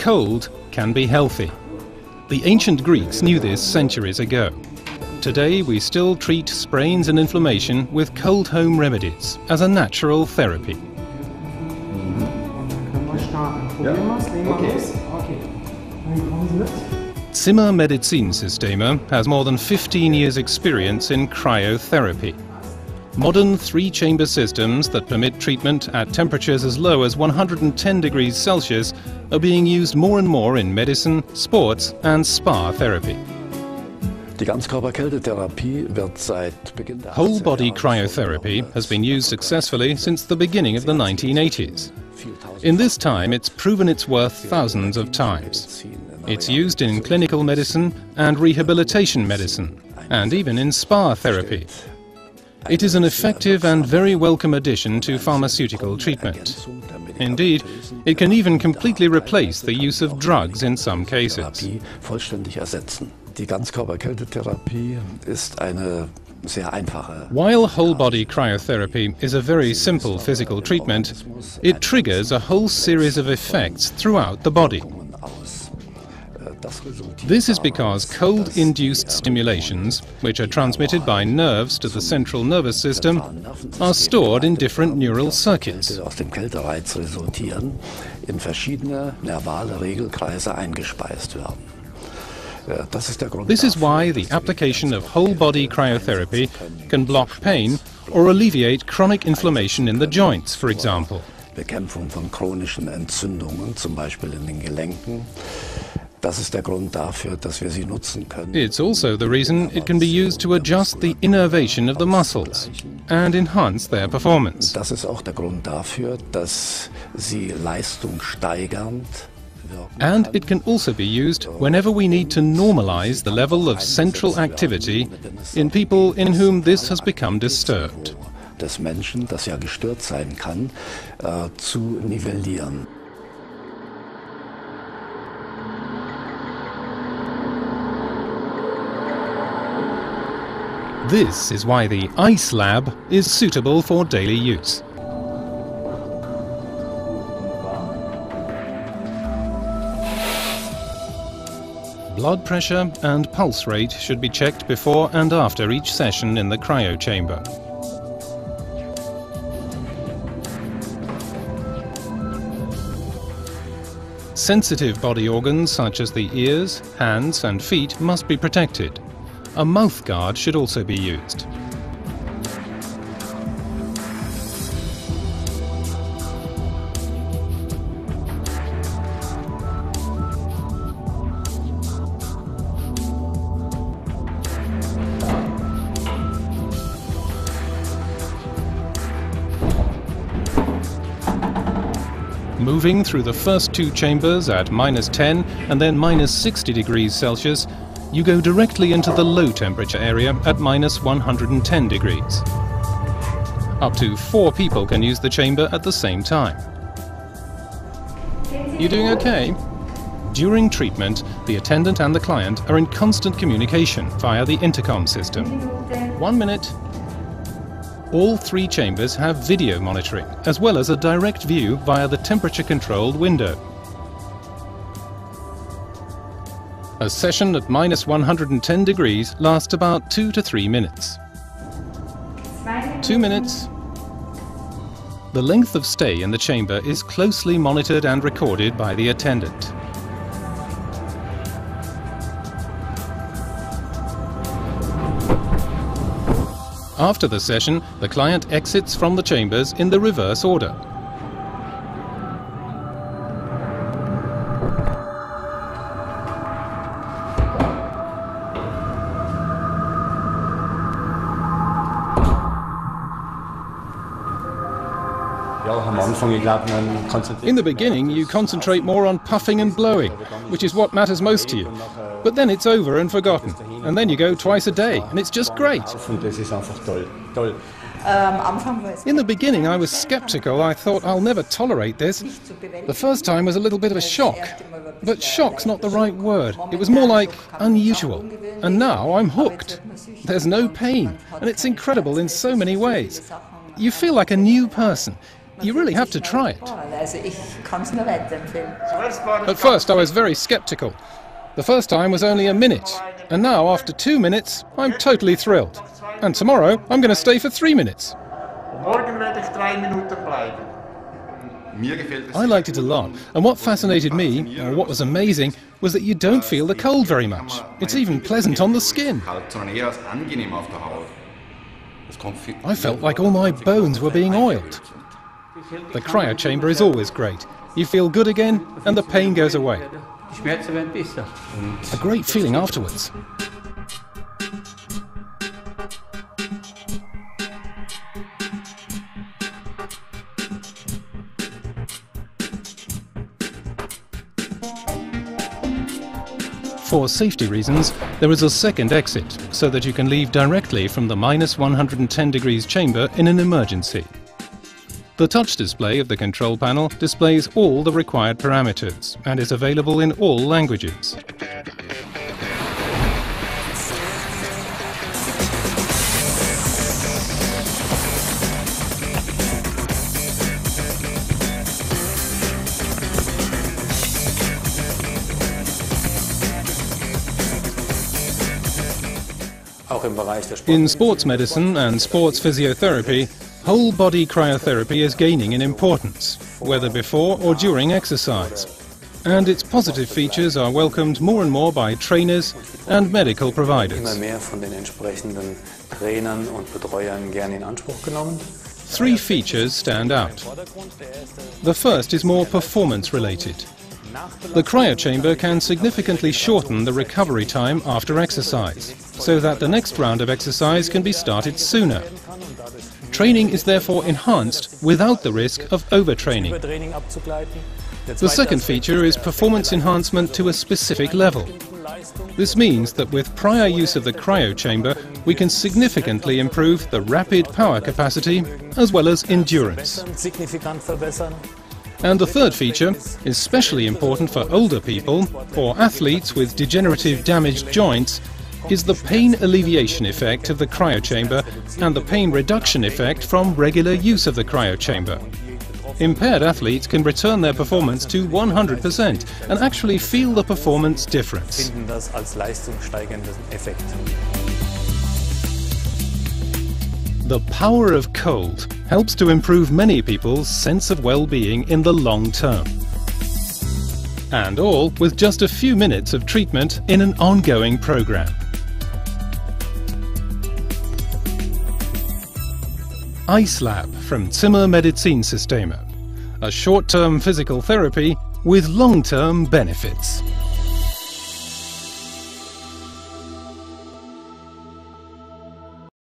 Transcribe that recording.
cold can be healthy. The ancient Greeks knew this centuries ago. Today we still treat sprains and inflammation with cold home remedies as a natural therapy. Zimmer Medizinsysteme has more than 15 years' experience in cryotherapy. Modern three-chamber systems that permit treatment at temperatures as low as 110 degrees Celsius are being used more and more in medicine, sports and spa therapy. Whole-body cryotherapy has been used successfully since the beginning of the 1980s. In this time, it's proven its worth thousands of times. It's used in clinical medicine and rehabilitation medicine, and even in spa therapy. It is an effective and very welcome addition to pharmaceutical treatment. Indeed, it can even completely replace the use of drugs in some cases. While whole-body cryotherapy is a very simple physical treatment, it triggers a whole series of effects throughout the body. This is because cold-induced stimulations, which are transmitted by nerves to the central nervous system, are stored in different neural circuits. This is why the application of whole-body cryotherapy can block pain or alleviate chronic inflammation in the joints, for example. Bekämpfung von chronischen Entzündungen, zum Beispiel in den Gelenken. It's also the reason it can be used to adjust the innervation of the muscles and enhance their performance. Das ist auch der Grund dafür, dass sie Leistung steigernd wirken. And it can also be used whenever we need to normalize the level of central activity in people in whom this has become disturbed. Des Menschen, das ja gestört sein kann, zu nivellieren. This is why the IceLAB is suitable for daily use. Blood pressure and pulse rate should be checked before and after each session in the cryo chamber. Sensitive body organs such as the ears, hands and feet must be protected. A mouth guard should also be used. Moving through the first two chambers at -10 and then -60 degrees Celsius, you go directly into the low temperature area at -110 degrees. Up to 4 people can use the chamber at the same time. You doing okay? During treatment, the attendant and the client are in constant communication via the intercom system. 1 minute. All 3 chambers have video monitoring, as well as a direct view via the temperature-controlled window. A session at -110 degrees lasts about 2 to 3 minutes. 2 minutes. The length of stay in the chamber is closely monitored and recorded by the attendant. After the session, the client exits from the chambers in the reverse order. In the beginning, you concentrate more on puffing and blowing, which is what matters most to you. But then it's over and forgotten. And then you go twice a day, and it's just great. In the beginning, I was skeptical. I thought, I'll never tolerate this. The first time was a little bit of a shock. But shock's not the right word. It was more like unusual. And now I'm hooked. There's no pain, and it's incredible in so many ways. You feel like a new person. You really have to try it. At first I was very skeptical. The first time was only a minute, and now after 2 minutes I'm totally thrilled. And tomorrow I'm going to stay for 3 minutes. I liked it a lot, and what fascinated me, or what was amazing, was that you don't feel the cold very much. It's even pleasant on the skin. I felt like all my bones were being oiled. The cryo chamber is always great. You feel good again, and the pain goes away. A great feeling afterwards. For safety reasons, there is a second exit, so that you can leave directly from the -110 degrees chamber in an emergency. The touch display of the control panel displays all the required parameters and is available in all languages. In sports medicine and sports physiotherapy, whole-body cryotherapy is gaining in importance, whether before or during exercise. And its positive features are welcomed more and more by trainers and medical providers. 3 features stand out. The first is more performance-related. The cryochamber can significantly shorten the recovery time after exercise, so that the next round of exercise can be started sooner. Training is therefore enhanced without the risk of overtraining. The second feature is performance enhancement to a specific level. This means that with prior use of the cryochamber, we can significantly improve the rapid power capacity as well as endurance. And the third feature, especially important for older people or athletes with degenerative damaged joints, is the pain alleviation effect of the cryochamber and the pain reduction effect from regular use of the cryochamber. Impaired athletes can return their performance to 100% and actually feel the performance difference. The power of cold helps to improve many people's sense of well-being in the long term. And all with just a few minutes of treatment in an ongoing program. IceLAB from Zimmer Medizinsysteme, a short-term physical therapy with long-term benefits.